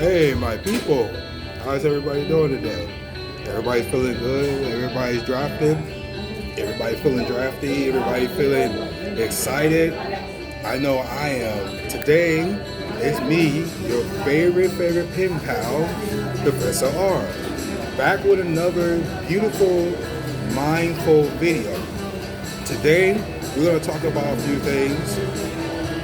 Hey, my people, how's everybody doing today? Everybody's feeling good. Everybody's drafted. Everybody feeling drafty. Everybody feeling excited. I know I am. Today, it's me, your favorite pen pal, Professor R, back with another beautiful, mindful video. Today, we're going to talk about a few things.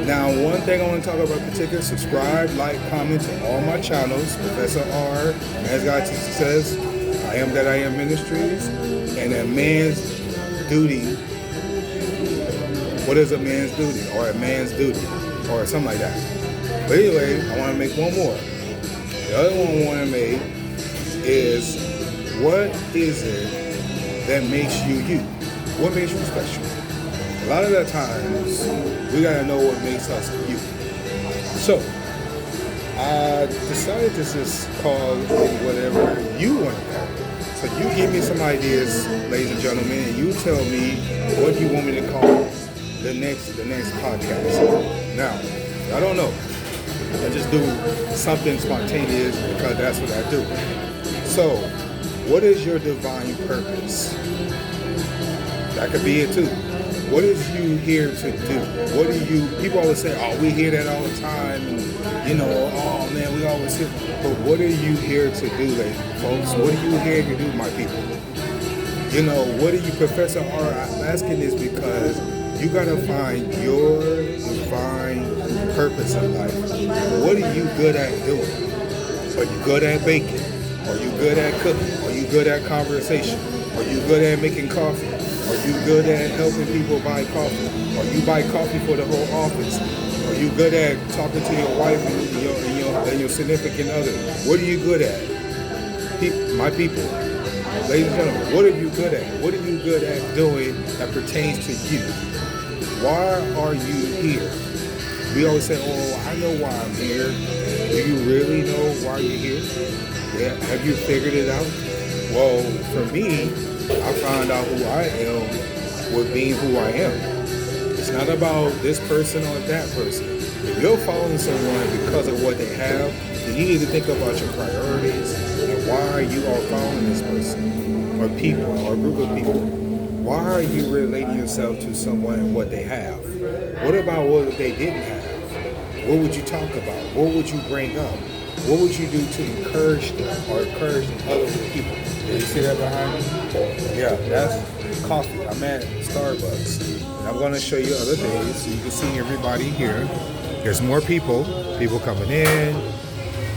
Now, one thing I want to talk about in particular, subscribe, like, comment to all my channels, Professor R, Man's Guide to Success, I Am That I Am Ministries, and a man's duty. What is a man's duty? Or a man's duty? Or something like that. But anyway, I want to make one more. The other one I want to make is, what is it that makes you you? What makes you special? A lot of the times, we gotta know what makes us you. So, I decided to just call it whatever you want to call it. So you give me some ideas, ladies and gentlemen, and you tell me what you want me to call the next podcast. Now, I don't know. I just do something spontaneous because that's what I do. So, what is your divine purpose? That could be it too. What is you here to do? What do you, people always say, oh, we hear that all the time, and oh man, we always hear, but what are you here to do, ladies, folks? What are you here to do, my people? What are you, Professor R, I'm asking this because you gotta find your divine purpose in life. What are you good at doing? Are you good at baking? Are you good at cooking? Are you good at conversation? Are you good at making coffee? Are you good at helping people buy coffee? Or you buy coffee for the whole office? Are you good at talking to your wife and your significant other? What are you good at? My people, ladies and gentlemen, what are you good at? What are you good at doing that pertains to you? Why are you here? We always say, oh, I know why I'm here. Do you really know why you're here? Yeah. Have you figured it out? Well, for me, I found out who I am with being who I am. It's not about this person or that person. If you're following someone because of what they have, then you need to think about your priorities and why you are following this person or people or group of people. Why are you relating yourself to someone and what they have? What about what they didn't have? What would you talk about? What would you bring up? What would you do to encourage them or encourage other people? Did you see that behind me? Yeah, that's coffee. I'm at Starbucks. And I'm going to show you other things so you can see everybody here. There's more people. People coming in.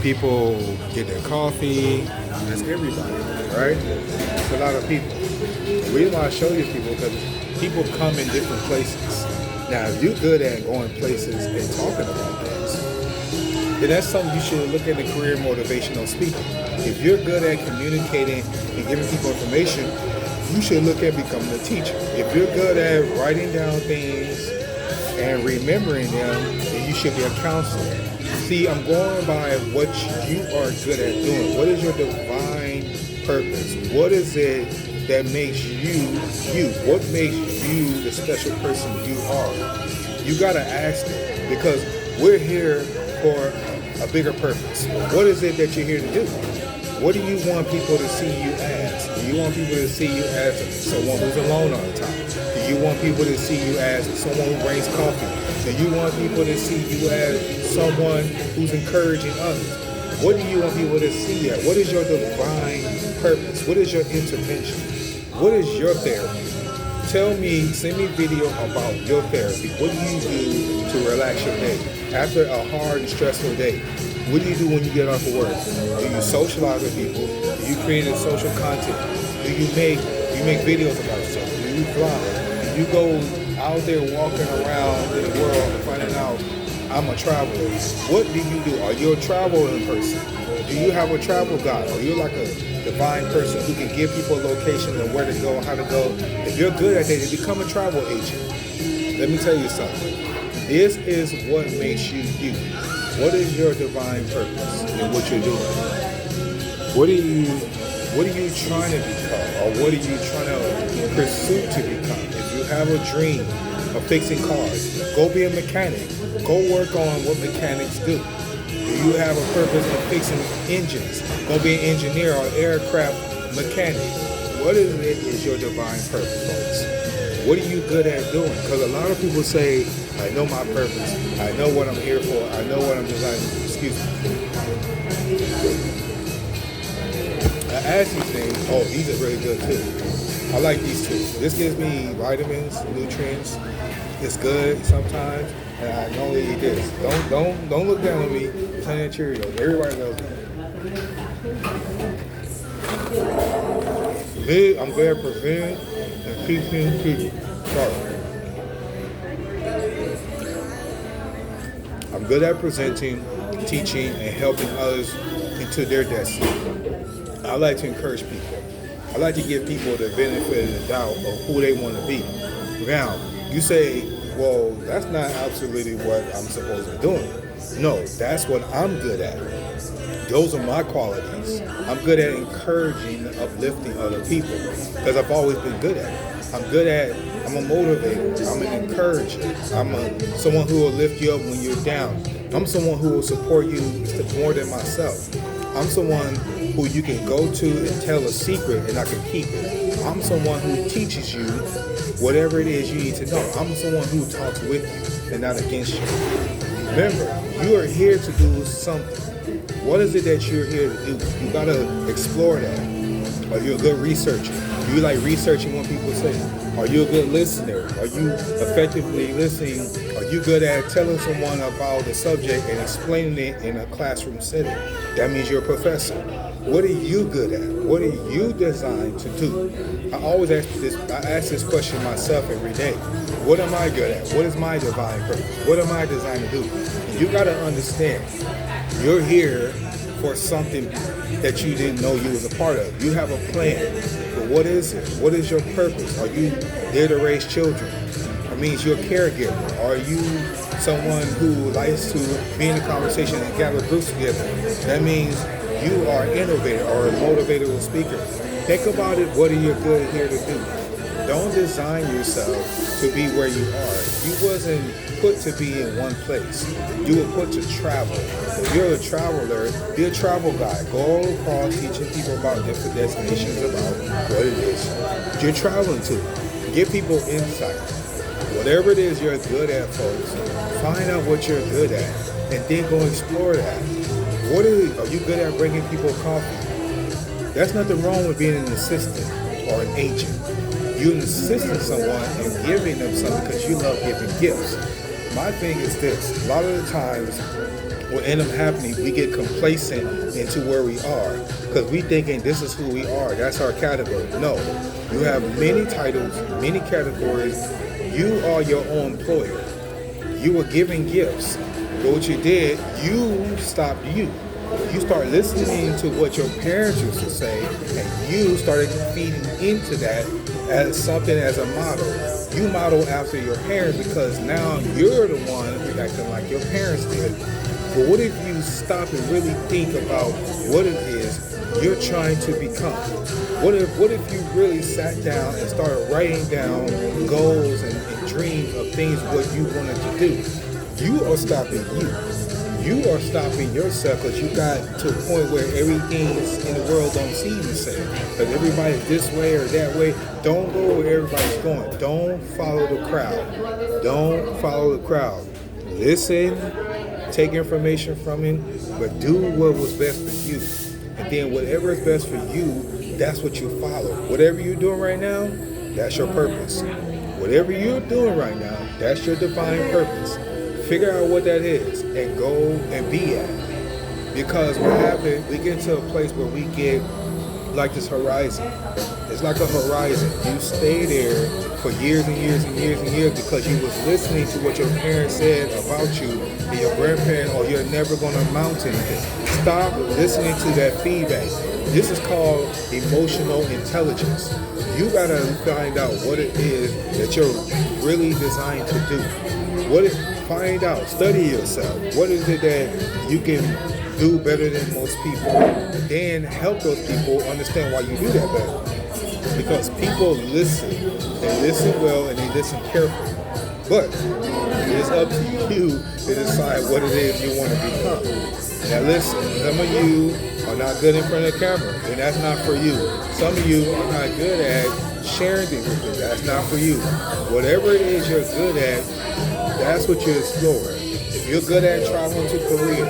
People get their coffee. That's everybody, right? It's a lot of people. The reason why I show you people because people come in different places. Now, if you're good at going places and talking about things, then that's something you should look at in career motivational speaking. If you're good at communicating and giving people information, you should look at becoming a teacher. If you're good at writing down things and remembering them, then you should be a counselor. See, I'm going by what you are good at doing. What is your divine purpose? What is it that makes you you? What makes you the special person you are? You gotta ask it because we're here for a bigger purpose. What is it that you're here to do? What do you want people to see you as? Do you want people to see you as someone who's alone all the time? Do you want people to see you as someone who brings coffee? Do you want people to see you as someone who's encouraging others? What do you want people to see you as? What is your divine purpose? What is your intervention? What is your therapy? Tell me, send me video about your therapy. What do you do to relax your day? After a hard and stressful day, what do you do when you get off of work? Do you socialize with people? Do you create a social content? Do you make videos about yourself? Do you fly? Do you go out there walking around in the world and finding out I'm a traveler? What do you do? Are you a traveling person? Do you have a travel guide? Are you like a divine person who can give people a location and where to go, how to go? If you're good at that, then become a travel agent. Let me tell you something. This is what makes you you. What is your divine purpose in what you're doing? What are you trying to become? Or what are you trying to pursue to become? If you have a dream of fixing cars, go be a mechanic. Go work on what mechanics do. Do you have a purpose of fixing engines? Gonna be an engineer or aircraft mechanic? What is it is your divine purpose, folks? What are you good at doing? Because a lot of people say, I know my purpose. I know what I'm here for. I know what I'm designed to do. Excuse me. I ask these things. Oh, these are really good too. I like these two. This gives me vitamins, nutrients. It's good sometimes, and I can only eat this. Don't look down on me. Plenty of Cheerios. Everybody knows that. I'm good at preventing and teaching people. Sorry. I'm good at presenting, teaching, and helping others into their destiny. I like to encourage people. I like to give people the benefit of the doubt of who they want to be. Now, you say, well, that's not absolutely what I'm supposed to be doing. No, that's what I'm good at. Those are my qualities. I'm good at encouraging and uplifting other people because I've always been good at it. I'm a motivator. I'm an encourager. I'm someone who will lift you up when you're down. I'm someone who will support you more than myself. I'm someone who you can go to and tell a secret and I can keep it. I'm someone who teaches you whatever it is you need to know. I'm someone who talks with you and not against you. Remember, you are here to do something. What is it that you're here to do? You gotta explore that. Are you a good researcher? Do you like researching what people say? Are you a good listener? Are you effectively listening? Are you good at telling someone about the subject and explaining it in a classroom setting? That means you're a professor. What are you good at? What are you designed to do? I always ask this question myself every day. What am I good at? What is my divine purpose? What am I designed to do? And you gotta understand, you're here for something that you didn't know you was a part of. You have a plan, but what is it? What is your purpose? Are you there to raise children? That means you're a caregiver. Are you someone who likes to be in a conversation and gather groups together? That means you are an innovator or a motivator or speaker. Think about it. What are you good here to do? Don't design yourself to be where you are. You wasn't put to be in one place. You were put to travel. If you're a traveler, be a travel guide. Go across teaching people about different destinations, about what it is you're traveling to. Give people insight. Whatever it is you're good at, folks, find out what you're good at and then go explore that. Are you good at bringing people coffee? There's nothing wrong with being an assistant or an agent. You assisting someone and giving them something because you love giving gifts. My thing is this: a lot of the times what ends up happening, we get complacent into where we are because we thinking this is who we are. That's our category. No, you have many titles, many categories. You are your own employer. You were giving gifts. But what you did, you stopped you. You start listening to what your parents used to say, and you started feeding into that as something as a model. You model after your parents because now you're the one who's acting like your parents did. But what if you stop and really think about what it is you're trying to become? What if you really sat down and started writing down goals and dreams of things what you wanted to do? You are stopping you. You are stopping yourself because you got to a point where everything in the world don't seem the same. Because everybody's this way or that way. Don't go where everybody's going. Don't follow the crowd. Don't follow the crowd. Listen, take information from it, but do what was best for you. And then whatever is best for you, that's what you follow. Whatever you're doing right now, that's your purpose. Whatever you're doing right now, that's your divine purpose. Figure out what that is and go and be at it. Because what happens, we get to a place where we get like this horizon. It's like a horizon. You stay there for years and years and years and years because you was listening to what your parents said about you and your grandparents, or you're never going to amount to anything. Stop listening to that feedback. This is called emotional intelligence. You got to find out what it is that you're really designed to do. Find out, study yourself. What is it that you can do better than most people? And then help those people understand why you do that better. Because people listen. They listen well and they listen carefully. But It's up to you to decide what it is you want to become. Now listen, some of you are not good in front of the camera, and that's not for you. Some of you are not good at sharing things with you. That's not for you. Whatever it is you're good at, that's what you explore. If you're good at traveling to Korea,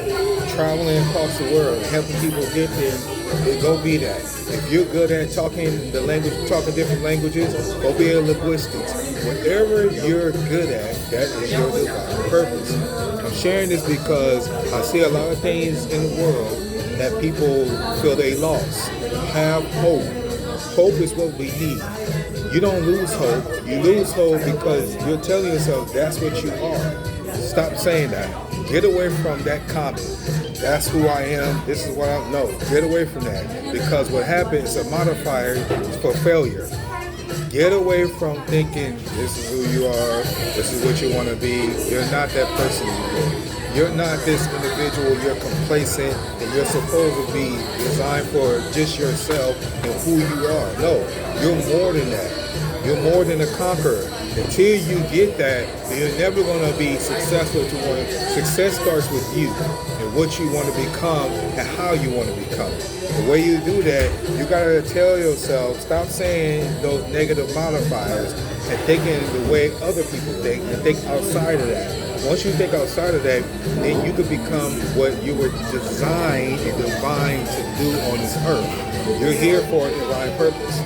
traveling across the world, helping people get there, then go be that. If you're good at talking different languages, go be a linguistics. Whatever you're good at, that is your divine purpose. I'm sharing this because I see a lot of things in the world that people feel they lost. Have hope. Hope is what we need. You don't lose hope. You lose hope because you're telling yourself that's what you are. Stop saying that. Get away from that comment. That's who I am. This is what I know. Get away from that. Because what happens is a modifier for failure. Get away from thinking this is who you are. This is what you want to be. You're not that person anymore. You're not this individual. You're complacent and you're supposed to be designed for just yourself and who you are. No, you're more than that. You're more than a conqueror. Until you get that, you're never going to be successful to one. Success starts with you and what you want to become and how you want to become. The way you do that, you got to tell yourself, stop saying those negative modifiers and thinking the way other people think and think outside of that. Once you think outside of that, then you could become what you were designed and divine to do on this earth. You're here for a divine purpose.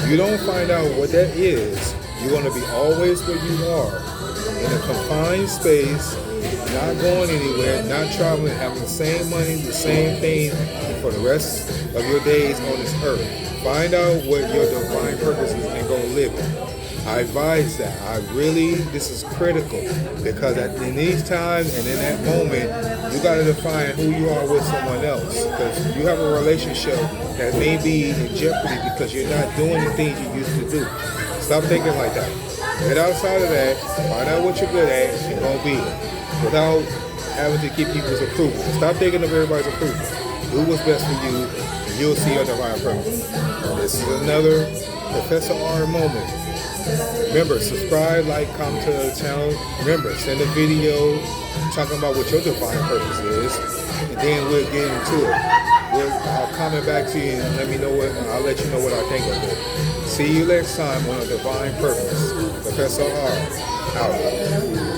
If you don't find out what that is, you're going to be always where you are, in a confined space, not going anywhere, not traveling, having the same money, the same thing for the rest of your days on this earth. Find out what your divine purpose is and go live it. I advise that. This is critical because in these times and in that moment, you got to define who you are with someone else because you have a relationship that may be in jeopardy because you're not doing the things you used to do. Stop thinking like that. Get outside of that, find out what you're good at, and go be it without having to get people's approval. Stop thinking of everybody's approval. Do what's best for you, and you'll see your divine purpose. This is another Professor R moment. Remember, subscribe, like, comment to the channel. Remember, send a video talking about what your divine purpose is, and then we'll get into it. I'll comment back to you and I'll let you know what I think of it. See you next time on A Divine Purpose. Professor R. Out.